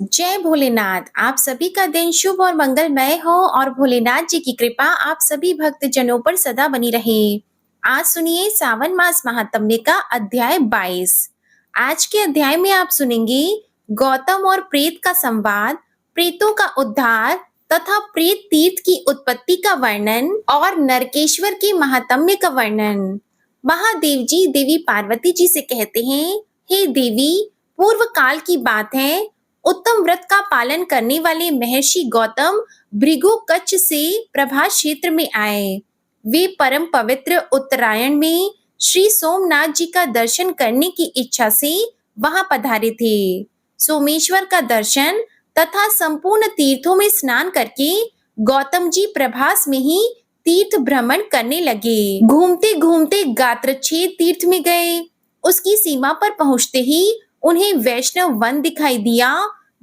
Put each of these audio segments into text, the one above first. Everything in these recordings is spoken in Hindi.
जय भोलेनाथ। आप सभी का दिन शुभ और मंगलमय हो और भोलेनाथ जी की कृपा आप सभी भक्तजनों पर सदा बनी रहे। आज सुनिए सावन मास महात्म्य का अध्याय 22। आज के अध्याय में आप सुनेंगे गौतम और प्रेत का संवाद, प्रेतों का उद्धार तथा प्रेत तीर्थ की उत्पत्ति का वर्णन और नरकेश्वर के महात्म्य का वर्णन। महादेव जी देवी पार्वती जी से कहते हैं, हे देवी, पूर्व काल की बात है, उत्तम व्रत का पालन करने वाले महर्षि गौतम भृगु कच्छ से प्रभास क्षेत्र में आए। वे परम पवित्र उत्तरायण में श्री सोमनाथ जी का दर्शन करने की इच्छा से वहां पधारे थे। सोमेश्वर का दर्शन तथा संपूर्ण तीर्थों में स्नान करके गौतम जी प्रभास में ही तीर्थ भ्रमण करने लगे। घूमते घूमते गात्रछेद तीर्थ में गए। उसकी सीमा पर पहुंचते ही उन्हें वैष्णव वन दिखाई दिया,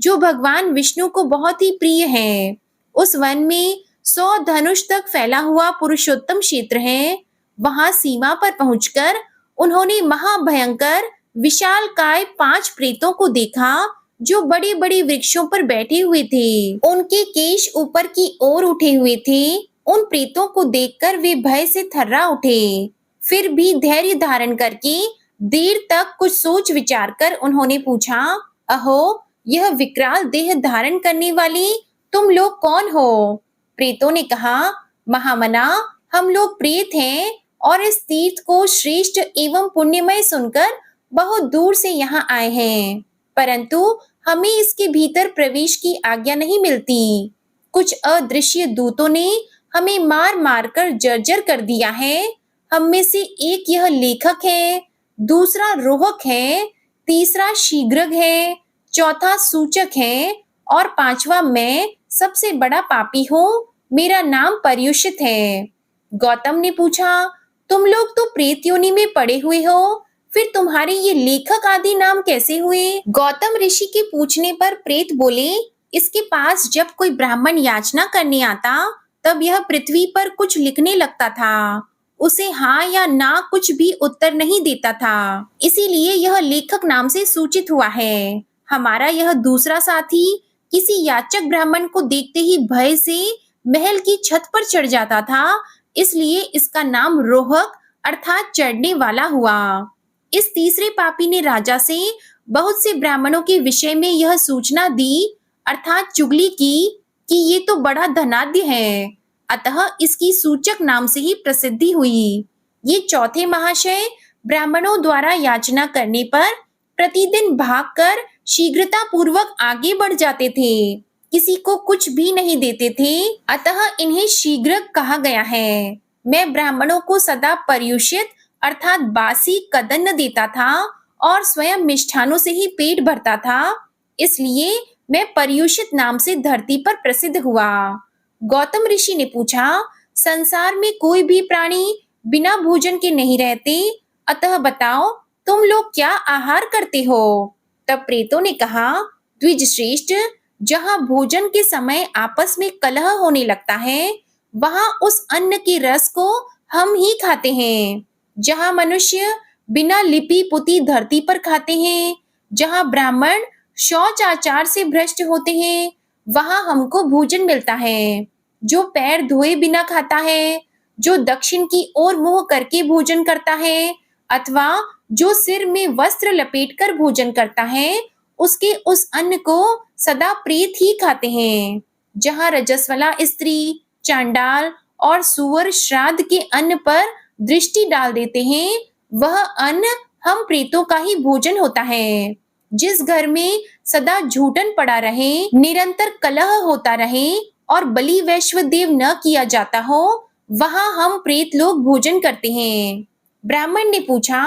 जो भगवान विष्णु को बहुत ही प्रिय है। उस वन में 100 धनुष तक फैला हुआ पुरुषोत्तम क्षेत्र है। वहां सीमा पर पहुंचकर उन्होंने महाभयंकर विशालकाय 5 प्रेतों को देखा, जो बड़े बड़े वृक्षों पर बैठे हुए थे। उनके केश ऊपर की ओर उठे हुए थे। उन प्रेतों को देखकर वे भय से थर्रा उठे। फिर भी धैर्य धारण करके देर तक कुछ सोच विचार कर उन्होंने पूछा, अहो, यह विकराल देह धारण करने वाले तुम लोग कौन हो? प्रेतों ने कहा, महामना, हम लोग प्रेत हैं और इस तीर्थ को श्रेष्ठ एवं पुण्यमय सुनकर बहुत दूर से यहाँ आए हैं, परंतु हमें इसके भीतर प्रवेश की आज्ञा नहीं मिलती। कुछ अदृश्य दूतों ने हमें मार मार कर जर्जर कर दिया है। हम में से एक यह लेखक है, दूसरा रोहक है, तीसरा शीघ्रग है, चौथा सूचक है और पांचवा मैं सबसे बड़ा पापी हूँ। मेरा नाम पर्युषित है। गौतम ने पूछा, तुम लोग तो प्रेत योनि में पड़े हुए हो, फिर तुम्हारे ये लेखक आदि नाम कैसे हुए? गौतम ऋषि के पूछने पर प्रेत बोले, इसके पास जब कोई ब्राह्मण याचना करने आता तब यह पृथ्वी पर कुछ लिखने लगता था। उसे हाँ या ना कुछ भी उत्तर नहीं देता था, इसीलिए यह लेखक नाम से सूचित हुआ है। हमारा यह दूसरा साथी किसी याचक ब्राह्मण को देखते ही भय से महल की छत पर चढ़ जाता था, इसलिए इसका नाम रोहक अर्थात चढ़ने वाला हुआ। इस तीसरे पापी ने राजा से बहुत से ब्राह्मणों के विषय में यह सूचना दी अर्थात चुगली की कि ये तो बड़ा धनाढ्य है, अतः इसकी सूचक नाम से ही प्रसिद्धि हुई। ये चौथे महाशय ब्राह्मणों द्वारा याचना करने पर प्रतिदिन भागकर शीघ्रता पूर्वक आगे बढ़ जाते थे, किसी को कुछ भी नहीं देते थे, अतः इन्हें शीघ्र कहा गया है। मैं ब्राह्मणों को सदा पर्युषित अर्थात बासी कदन्न देता था और स्वयं मिष्ठानों से ही पेट भरता था, इसलिए मैं पर्युषित नाम से धरती पर प्रसिद्ध हुआ। गौतम ऋषि ने पूछा, संसार में कोई भी प्राणी बिना भोजन के नहीं रहते, अतः बताओ तुम लोग क्या आहार करते हो? तब प्रेतों ने कहा, द्विज श्रेष्ठ, जहाँ भोजन के समय आपस में कलह होने लगता है, वहां उस अन्न के रस को हम ही खाते हैं। जहाँ मनुष्य बिना लिपि पुती धरती पर खाते हैं, जहाँ ब्राह्मण शौच आचार से भ्रष्ट होते हैं, वहां हमको भोजन मिलता है। जो पैर धोए बिना खाता है, जो दक्षिण की ओर मुंह करके भोजन करता है, अथवा जो सिर में वस्त्र लपेटकर भोजन करता है, उसके उस अन्न को सदा प्रेत ही खाते हैं। जहाँ रजस्वला स्त्री, चांडाल और सुअर श्राद्ध के अन्न पर दृष्टि डाल देते हैं, वह अन्न हम प्रेतों का ही भोजन होता है। जिस घर में सदा झूठन पड़ा रहे, निरंतर कलह होता रहे और बलि वैश्वदेव न किया जाता हो, वहां हम प्रेत लोग भोजन करते हैं। ब्राह्मण ने पूछा,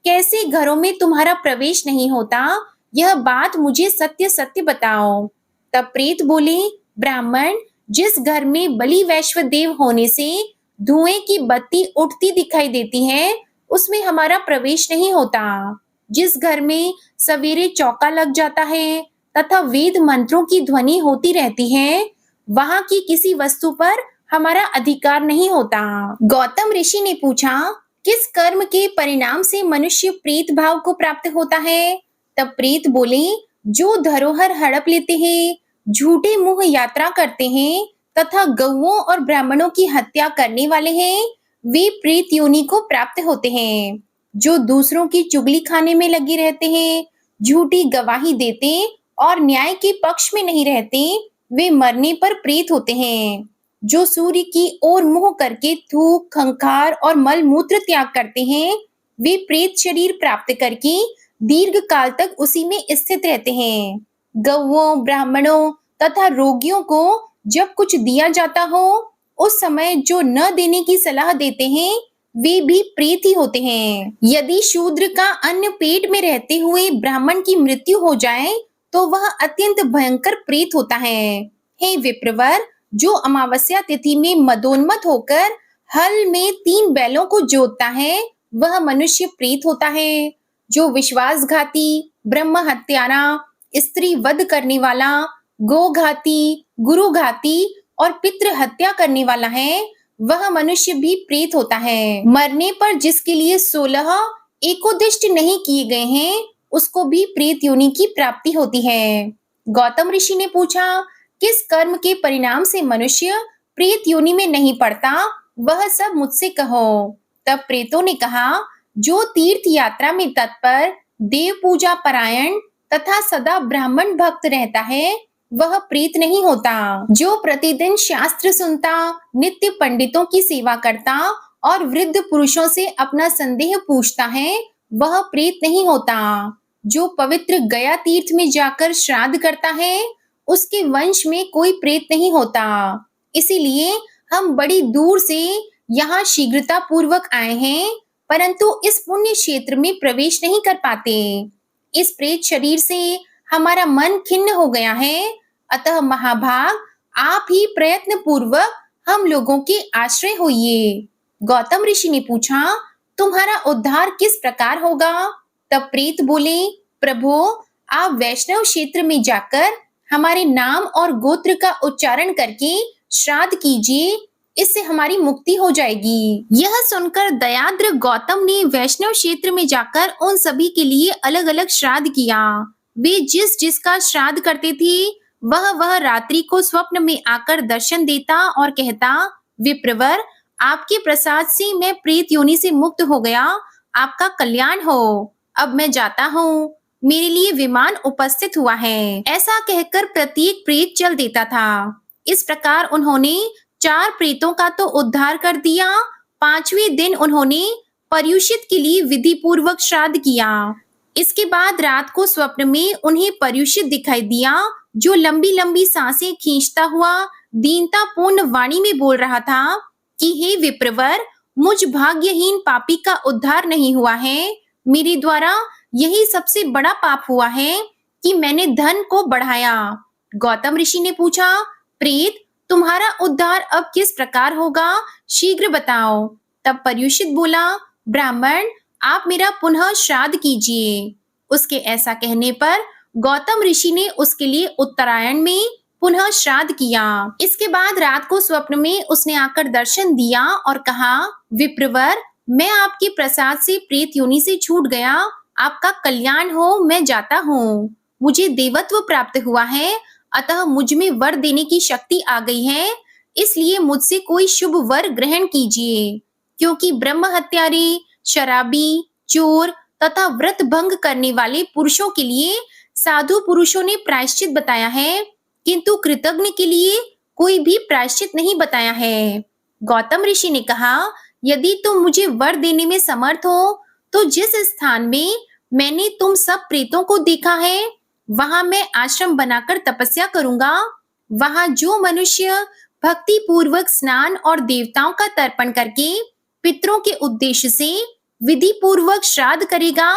कैसे घरों में तुम्हारा प्रवेश नहीं होता? यह बात मुझे सत्य सत्य बताओ। तब प्रेत बोले, ब्राह्मण, जिस घर में बलि वैश्वदेव होने से धुएं की बत्ती उठती दिखाई देती है, उसमें हमारा प्रवेश नहीं होता। जिस घर में सवेरे चौका लग जाता है तथा वेद मंत्रों की ध्वनि होती रहती है, वहां की किसी वस्तु पर हमारा अधिकार नहीं होता। गौतम ऋषि ने पूछा, किस कर्म के परिणाम से मनुष्य प्रेत भाव को प्राप्त होता है? तब प्रेत बोले, जो धरोहर हड़प लेते हैं, झूठे मुंह यात्रा करते हैं तथा गौओं और ब्राह्मणों की हत्या करने वाले हैं, वे प्रेत योनि को प्राप्त होते हैं। जो दूसरों की चुगली खाने में लगे रहते हैं, झूठी गवाही देते और न्याय के पक्ष में नहीं रहते, वे मरने पर प्रेत होते हैं। जो सूर्य की ओर मुंह करके थूक, खंखार और मल मूत्र त्याग करते हैं, वे प्रेत शरीर प्राप्त करके दीर्घ काल तक उसी में स्थित रहते हैं। गौओं, ब्राह्मणों तथा रोगियों को जब कुछ दिया जाता हो, उस समय जो न देने की सलाह देते हैं, वे भी प्रेत ही होते हैं। यदि शूद्र का अन्न पेट में रहते हुए ब्राह्मण की मृत्यु हो जाए, तो वह अत्यंत भयंकर प्रेत होता है। हे विप्रवर, जो अमावस्या तिथि में मदोन्मत्त होकर हल में 3 बैलों को जोतता है, वह मनुष्य प्रेत होता है। जो विश्वासघाती, ब्रह्म हत्यारा, स्त्री वध करने वाला, गोघाती, गुरुघाती और पितृ हत्या करने वाला है, वह मनुष्य भी प्रेत होता है। मरने पर जिसके लिए 16 एकोदिष्ट नहीं किए गए हैं, उसको भी प्रेत योनि की प्राप्ति होती है। गौतम ऋषि ने पूछा, किस कर्म के परिणाम से मनुष्य प्रेत योनि में नहीं पड़ता, वह सब मुझसे कहो। तब प्रेतों ने कहा, जो तीर्थ यात्रा में तत्पर, देव पूजा परायण तथा सदा ब्राह्मण भक्त रहता है, वह प्रेत नहीं होता। जो प्रतिदिन शास्त्र सुनता, नित्य पंडितों की सेवा करता और वृद्ध पुरुषों से अपना संदेह पूछता है, वह प्रेत नहीं होता। जो पवित्र गया तीर्थ में जाकर श्राद्ध करता है, उसके वंश में कोई प्रेत नहीं होता। इसीलिए हम बड़ी दूर से यहाँ शीघ्रता पूर्वक आए हैं, परंतु इस पुण्य क्षेत्र में प्रवेश नहीं कर पाते। इस प्रेत शरीर से हमारा मन खिन्न हो गया है, अतः महाभाग, आप ही प्रयत्न पूर्वक हम लोगों के आश्रय होइए। गौतम ऋषि ने पूछा, तुम्हारा उद्धार किस प्रकार होगा? तब प्रेत बोले, प्रभु, आप वैष्णव क्षेत्र में जाकर हमारे नाम और गोत्र का उच्चारण करके श्राद्ध कीजिए, इससे हमारी मुक्ति हो जाएगी। यह सुनकर दयाद्र गौतम ने वैष्णव क्षेत्र में जाकर उन सभी के लिए अलग अलग श्राद्ध किया। वे जिस जिसका श्राद्ध करते थे, वह रात्रि को स्वप्न में आकर दर्शन देता और कहता, विप्रवर, आपके प्रसाद से मैं प्रेत योनि से मुक्त हो गया, आपका कल्याण हो। अब मैं जाता हूँ, मेरे लिए विमान उपस्थित हुआ है। ऐसा कहकर प्रत्येक प्रेत चल देता था। इस प्रकार उन्होंने 4 प्रेतों का तो उद्धार कर दिया। 5वें दिन उन्होंने पर्युषित के लिए विधि पूर्वक श्राद्ध किया। इसके बाद रात को स्वप्न में उन्हें पर्युषित दिखाई दिया, जो लंबी लंबी सांसें खींचता हुआ दीनता पूर्ण वाणी में बोल रहा था कि हे विप्रवर, मुझ भाग्यहीन पापी का उद्धार नहीं हुआ है। मेरे द्वारा यही सबसे बड़ा पाप हुआ है कि मैंने धन को बढ़ाया। गौतम ऋषि ने पूछा, प्रेत, तुम्हारा उद्धार अब किस प्रकार होगा, शीघ्र बताओ। तब पर्युषित बोला, ब्राह्मण, आप मेरा पुनः श्राद्ध कीजिए। उसके ऐसा कहने पर गौतम ऋषि ने उसके लिए उत्तरायण में पुनः श्राद्ध किया। इसके बाद रात को स्वप्न में उसने आकर दर्शन दिया और कहा, विप्रवर, मैं आपके प्रसाद से प्रेत योनि से छूट गया, आपका कल्याण हो, मैं जाता हूँ। मुझे देवत्व प्राप्त हुआ है, अतः मुझ में वर देने की शक्ति आ गई है, इसलिए मुझसे कोई शुभ वर ग्रहण कीजिए। क्योंकि ब्रह्म हत्यारे, शराबी, चोर तथा व्रत भंग करने वाले पुरुषों के लिए साधु पुरुषों ने प्रायश्चित बताया है, किंतु कृतज्ञ के लिए कोई भी प्रायश्चित नहीं बताया है। गौतम ऋषि ने कहा, यदि तुम मुझे वर देने में समर्थ हो, तो जिस स्थान में मैंने तुम सब प्रेतों को देखा है, वहां मैं आश्रम बनाकर तपस्या करूंगा। वहां जो मनुष्य भक्ति पूर्वक स्नान और देवताओं का तर्पण करके पितरों के उद्देश्य से विधि पूर्वक श्राद्ध करेगा,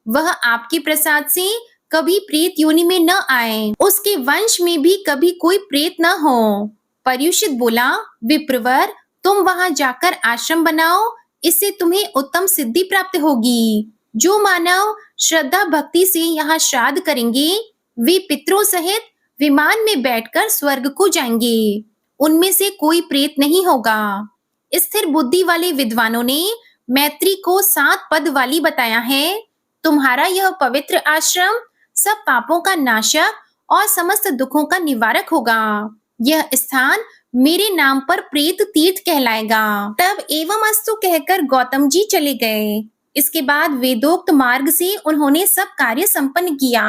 वह आपके प्रसाद से कभी प्रेत योनि में न आए, उसके वंश में भी कभी कोई प्रेत न हो। पर्युषित बोला, विप्रवर, तुम वहां जाकर आश्रम बनाओ, इससे तुम्हें उत्तम सिद्धि प्राप्त होगी। जो मानव श्रद्धा भक्ति से यहाँ श्राद्ध करेंगे, वे पितरों सहित विमान में बैठकर स्वर्ग को जाएंगे। उनमें से कोई प्रेत नहीं होगा। स्थिर बुद्धि वाले विद्वानों ने मैत्री को 7 पद वाली बताया है। तुम्हारा यह पवित्र आश्रम सब पापों का नाशक और समस्त दुखों का निवारक होगा। यह स्थान मेरे नाम पर प्रेत तीर्थ कहलाएगा। तब एवं अस्तु कहकर गौतम जी चले गए। इसके बाद वेदोक्त मार्ग से उन्होंने सब कार्य संपन्न किया।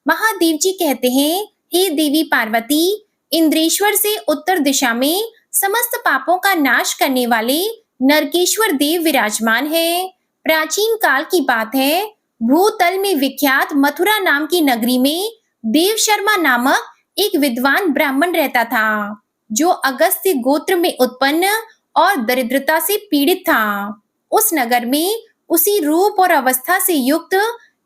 महादेव जी कहते हैं, हे देवी पार्वती, इंद्रेश्वर से उत्तर दिशा में समस्त पापों का नाश करने वाले नरकेश्वर देव विराजमान है। प्राचीन काल की बात है, भूतल में विख्यात मथुरा नाम की नगरी में देव शर्मा नामक एक विद्वान ब्राह्मण रहता था, जो अगस्त्य गोत्र में उत्पन्न और दरिद्रता से पीड़ित था। उस नगर में उसी रूप और अवस्था से युक्त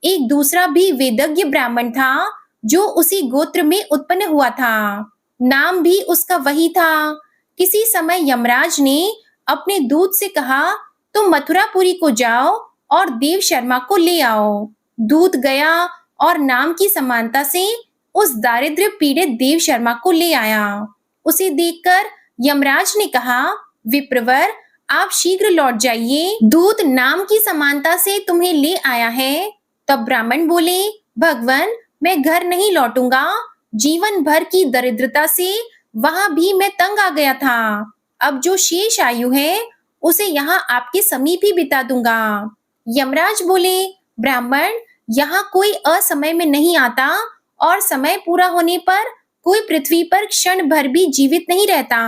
एक दूसरा भी वेदज्ञ ब्राह्मण था, जो उसी गोत्र में उत्पन्न हुआ था। नाम भी उसका वही था। किसी समय यमराज ने अपने दूत से कहा, तुम मथुरापुरी को जाओ और देव शर्मा को ले आओ। दूत गया और नाम की समानता से उस दारिद्र्य पीड़ित देव शर्मा को ले आया। उसे देखकर यमराज ने कहा, विप्रवर, आप शीघ्र लौट जाइए, दूत नाम की समानता से तुम्हें ले आया है। तब ब्राह्मण बोले, भगवान, मैं घर नहीं लौटूंगा। जीवन भर की दरिद्रता से वहां भी मैं तंग आ गया था। अब जो शेष आयु है उसे यहाँ आपके समीप ही बिता दूंगा। यमराज बोले, ब्राह्मण, यहाँ कोई असमय में नहीं आता और समय पूरा होने पर कोई पृथ्वी पर क्षण भर भी जीवित नहीं रहता।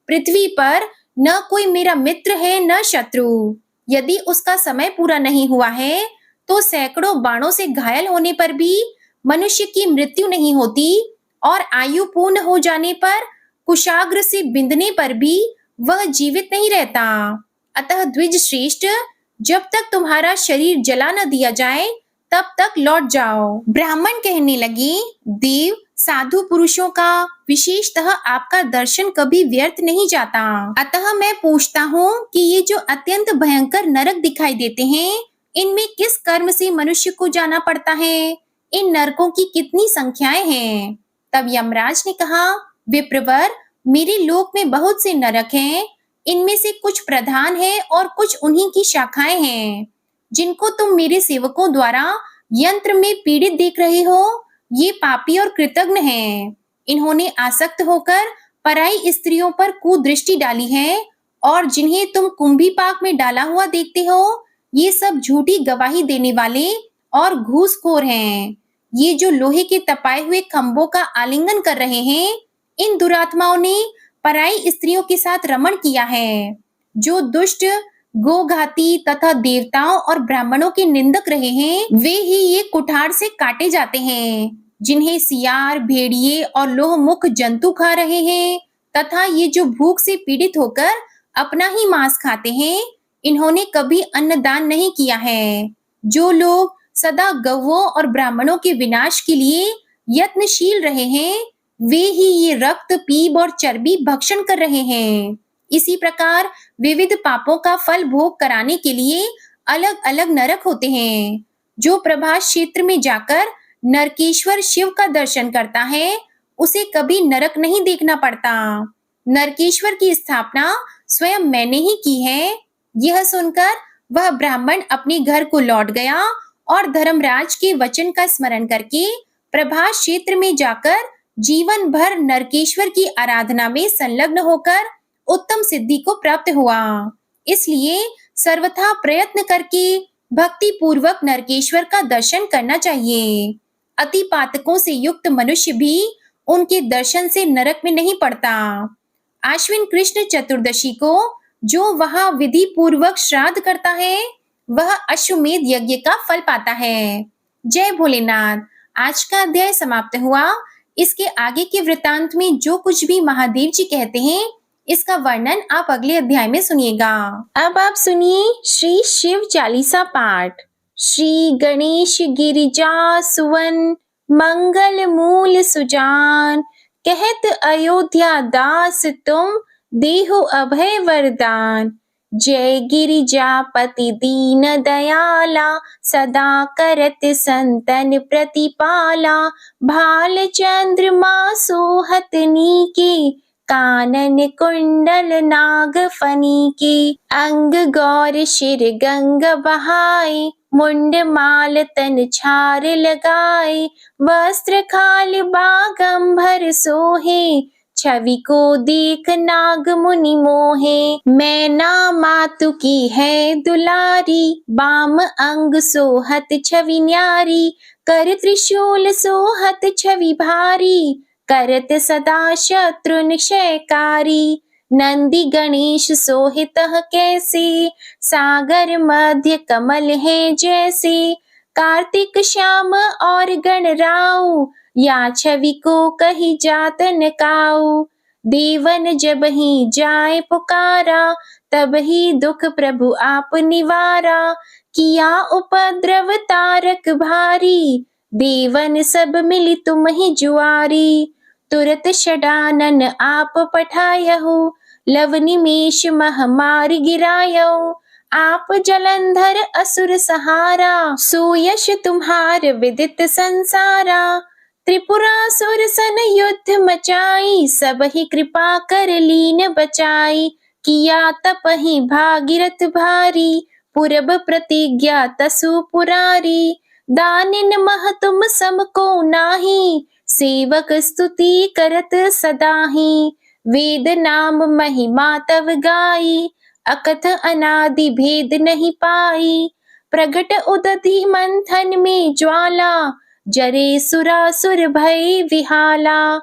पृथ्वी पर न कोई मेरा मित्र है न शत्रु। यदि उसका समय पूरा नहीं हुआ है तो सैकड़ों बाणों से घायल होने पर भी मनुष्य की मृत्यु नहीं होती और आयु पूर्ण हो जाने पर कुशाग्र से बिंदने पर भी वह जीवित नहीं रहता। अतः द्विज श्रेष्ठ, जब तक तुम्हारा शरीर जला न दिया जाए तब तक लौट जाओ। ब्राह्मण कहने लगे, देव, साधु पुरुषों का, विशेषतः आपका दर्शन कभी व्यर्थ नहीं जाता। अतः मैं पूछता हूँ कि ये जो अत्यंत भयंकर नरक दिखाई देते हैं, इनमें किस कर्म से मनुष्य को जाना पड़ता है? इन नरकों की कितनी संख्याएं हैं? तब यमराज ने कहा, विप्रवर, मेरे लोक में बहुत से नरक हैं। इनमें से कुछ प्रधान हैं और कुछ उन्हीं की शाखाएं हैं। जिनको तुम मेरे सेवकों द्वारा यंत्र में पीड़ित देख रहे हो, ये पापी और कृतघ्न हैं। इन्होंने आसक्त होकर पराई स्त्रियों पर कुदृष्टि डाली है और जिन्हें तुम कुंभी पाक में डाला हुआ देखते हो, ये सब झूठी गवाही देने वाले और घूसखोर हैं। ये जो लोहे के तपाए हुए खंभों का आलिंगन कर रहे हैं, इन दुरात्माओं ने पराई स्त्रियों के साथ रमण किया है। जो दुष्ट, गोघाती तथा देवताओं और ब्राह्मणों के निंदक रहे हैं, वे ही ये कुठार से काटे जाते हैं। जिन्हें सियार, भेड़िए और लोहमुख जंतु खा रहे हैं तथा ये जो भूख से पीड़ित होकर अपना ही मांस खाते हैं, इन्होंने कभी अन्नदान नहीं किया है। जो लोग सदा गौओं और ब्राह्मणों के विनाश के लिए यत्नशील रहे हैं, वे ही ये रक्त, पीप और चर्बी भक्षण कर रहे हैं। इसी प्रकार विविध पापों का फल भोग कराने के लिए अलग अलग नरक होते हैं। जो प्रभास क्षेत्र में जाकर नरकेश्वर शिव का दर्शन करता है, उसे कभी नरक नहीं देखना पड़ता। नरकेश्वर की स्थापना स्वयं मैंने ही की है। यह सुनकर वह ब्राह्मण अपने घर को लौट गया और धर्मराज के वचन का स्मरण करके प्रभास क्षेत्र में जाकर जीवन भर नरकेश्वर की आराधना में संलग्न होकर उत्तम सिद्धि को प्राप्त हुआ। इसलिए सर्वथा प्रयत्न करके भक्ति पूर्वक नरकेश्वर का दर्शन करना चाहिए। अति पातकों से युक्त मनुष्य भी उनके दर्शन से नरक में नहीं पड़ता। आश्विन कृष्ण चतुर्दशी को जो वहां विधि पूर्वक श्राद्ध करता है, वह अश्वमेध यज्ञ का फल पाता है। जय भोलेनाथ। आज का अध्याय समाप्त हुआ। इसके आगे के वृतांत में जो कुछ भी महादेव जी कहते हैं, इसका वर्णन आप अगले अध्याय में सुनिएगा। अब आप सुनिए श्री शिव चालीसा पाठ। श्री गणेश गिरिजा सुवन मंगल मूल सुजान, कहत अयोध्या दास तुम देहो अभय वरदान। जय गिरिजापति दीन दयाला, सदा करत संतन प्रतिपाला। भाल चंद्रमा सोहतनी के, कानन कुंडल नाग फनी के। अंग गौर शिर गंग बहाए, मुंड माल तन छार लगाए, वस्त्र खाल बागंबर सोहे, छवि को देख नाग मुनि मोहे। मैना मातु की है दुलारी, बाम अंग सोहत छवि न्यारी, कर त्रिशूल सोहत छवि भारी, करत सदा शत्रु निशयकारी। नंदी गणेश सोहितः कैसे, सागर मध्य कमल है जैसे, कार्तिक श्याम और गणराऊ, या छवि को कही जात न काऊ। देवन जब ही जाए पुकारा, तब ही दुख प्रभु आप निवारा, किया उपद्रव तारक भारी, देवन सब मिली तुम ही जुआरी। तुरत षडानन आप पठायहु, लव निमेष मह मार गिरायहु, आप जलंधर असुर सहारा, सो यश तुम्हार विदित संसारा। त्रिपुरासुर सन युद्ध मचाई, सब ही कृपा कर लीन बचाई, किया तपहि भागीरथ भारी, पूरब प्रतिज्ञा तसु पुरारी। दानिन मह तुम सम को नाही, सेवक स्तुति करत सदाहि, वेद नाम महिमा तव गाई, अकथ अनादि भेद नहीं पाई। प्रगट उदधि मंथन में ज्वाला, जरे सुरासुर भय विहाला,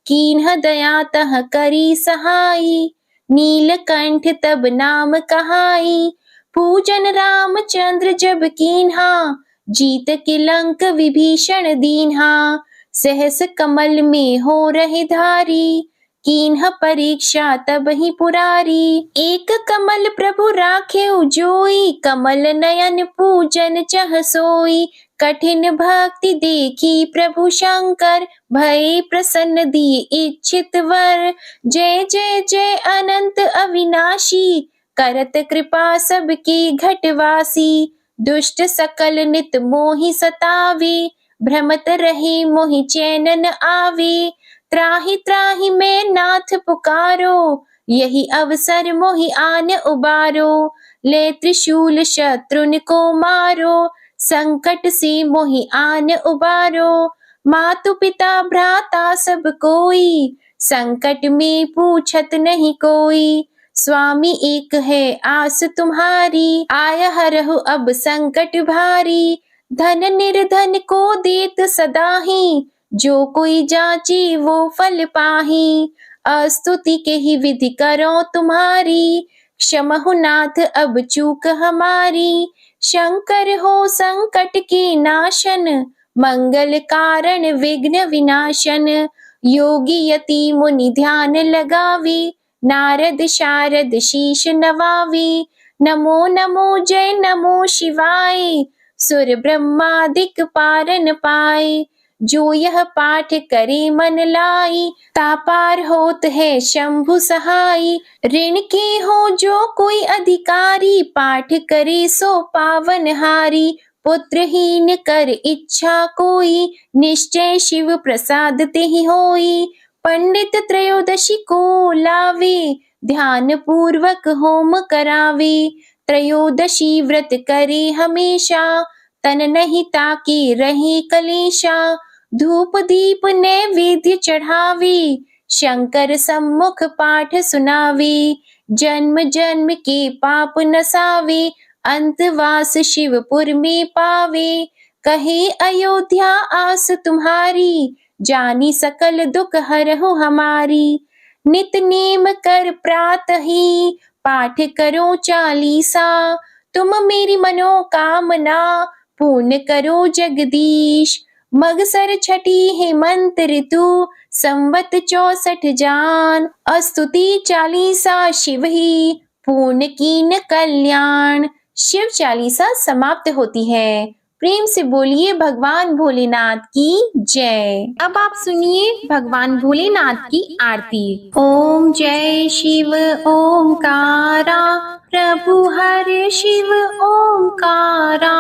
कीन्ह दया तह करी सहाई, नीलकंठ तब नाम कहाई। पूजन रामचंद्र जब कीन्हा, जीत के लंक विभीषण दीन्हा, सहस कमल में हो रहे धारी, कीन्ह परीक्षा तब ही पुरारी। एक कमल प्रभु राखे जोई, कमल नयन पूजन चह सोई, कठिन भक्ति देखी प्रभु शंकर, भय प्रसन्न दिए इच्छित वर। जय जय जय अनंत अविनाशी, करत कृपा सबके घटवासी। दुष्ट सकल नित मोहि सतावे, भ्रमत रहे मोहि चैन न आवे। त्राहि त्राहि मैं नाथ पुकारो, यही अवसर मोहि आन उबारो। ले त्रिशूल शत्रुन को मारो, संकट से मोहि आन उबारो। मातु पिता भ्राता सब कोई, संकट में पूछत नहीं कोई। स्वामी एक है आस तुम्हारी, आया हरहु अब संकट भारी। धन निर्धन को देत सदाहि, जो कोई जाचे वो फल पाहि। अस्तुति के ही विधि करो तुम्हारी, क्षमहु नाथ अब चूक हमारी। शंकर हो संकट के नाशन, मंगल कारण विघ्न विनाशन। योगी यति मुनि ध्यान लगावे, नारद शारद शीश नवावे। नमो नमो जय नमो शिवाय, सुर ब्रह्मादिक पारन पाए। जो यह पाठ करे मन लाई, तापार होत है शंभु सहाय। ऋण के हो जो कोई अधिकारी, पाठ करे सो पावन हारी। पुत्रहीन कर इच्छा कोई, निश्चय शिव प्रसाद तेहि होई। पंडित त्रयोदशी को लावे, ध्यान पूर्वक होम करावे। त्रयोदशी व्रत करे हमेशा, तन नहीं ताके रहे कलेशा। धूप दीप नैवेद्य चढ़ावे, शंकर सम्मुख पाठ सुनावे। जन्म जन्म के पाप नसावे, अंतवास शिवपुर में पावे। कहे अयोध्या आस तुम्हारी, जानी सकल दुख हरहु हमारी। नित नेम कर प्रातहि, पाठ करो चालीसा। तुम मेरी मनोकामना, पूर्ण करो जगदीश। मगसर छठी हेमंत ऋतु, संवत 64 जान। स्तुति चालीसा शिव ही, पूर्ण कीन कल्याण। शिव चालीसा समाप्त होती है। प्रेम से बोलिए भगवान भोलेनाथ की जय। अब आप सुनिए भगवान भोलेनाथ की आरती। ओम जय शिव ओंकारा, प्रभु हर शिव ओंकारा।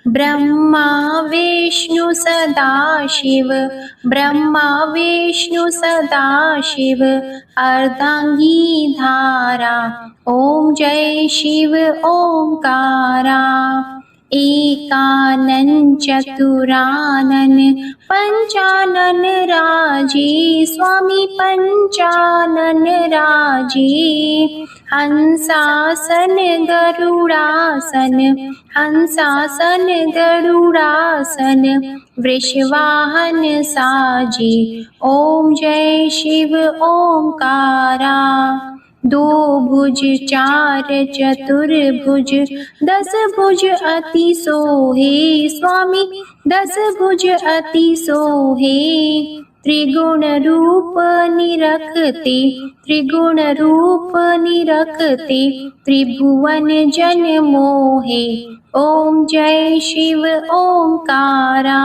ब्रह्मा विष्णु सदा शिव, ब्रह्मा विष्णु सदा शिव। अर्धांगी धारा, ओम जय शिव ओंकारा। एकानन चतुरानन पंचानन राजे स्वामी पंचानन राजे हंसासन गरुड़ासन हंसासन गरुड़ासन वृषवाहन साजे ओम जय शिव ओंकारा। दो भुज चार चतुर्भुज दस भुज अति सोहे स्वामी दस भुज अति सोहे त्रिगुण रूप निरखते त्रिगुण रूप निरखते त्रिभुवन जन मोहे ओम जय शिव ओंकारा।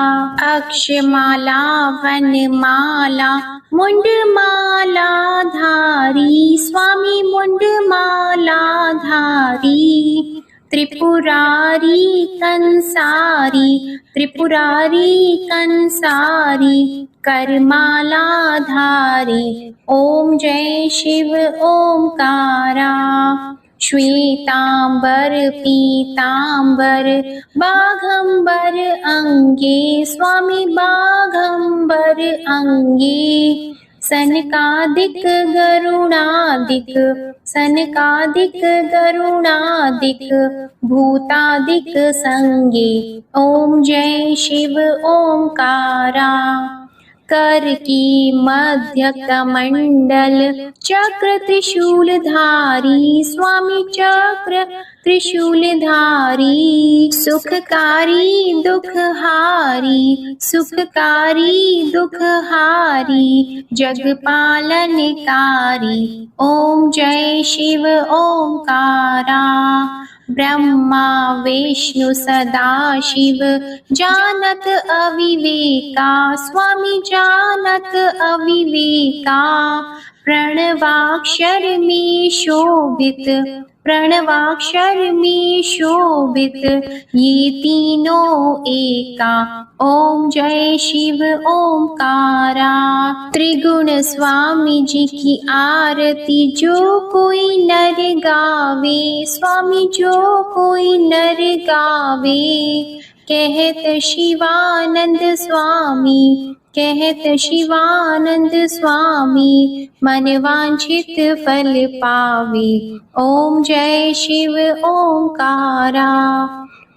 अक्षमाला वनमाला मुंडमाला धारी स्वामी मुंडमाला धारी त्रिपुरारी कंसारी त्रिपुरारी कंसारी करमाला धारी ओम जय शिव ओंकारा। श्वेतांबर पीतांबर बाघंबर अंगे स्वामी बाघंबर अंगे सनकादिक गरुणादिक सनकादिक गरुणादिक भूतादिक संगे ओम जय शिव ओंकारा। कर की मध्य कमंडल चक्र त्रिशूलधारी स्वामी चक्र त्रिशूलधारी सुखकारी दुखहारी सुखकारी दुखहारी जगपालनकारी ओम जय शिव ओंकारा। ब्रह्मा विष्णु सदाशिव जानत अविवेका स्वामी जानत अविवेका प्रणवाक्षर में शोभित प्रणवाक्षर में शोभित ये तीनों एका ओम जय शिव ओंकारा। त्रिगुण स्वामी जी की आरती जो कोई नर गावे स्वामी जो कोई नर गावे कहत शिवानंद स्वामी कहत शिवानंद स्वामी मन वांछित फल पावे ओम जय शिव ओंकारा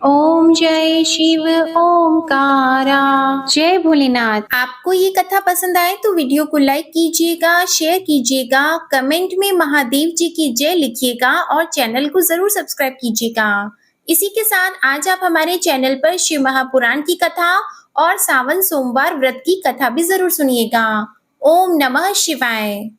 ओम जय शिव ओंकारा। जय भोलेनाथ। आपको ये कथा पसंद आए तो वीडियो को लाइक कीजिएगा, शेयर कीजिएगा, कमेंट में महादेव जी की जय लिखिएगा और चैनल को जरूर सब्सक्राइब कीजिएगा। इसी के साथ आज आप हमारे चैनल पर शिव महापुराण की कथा और सावन सोमवार व्रत की कथा भी जरूर सुनिएगा। ओम नमः शिवाय।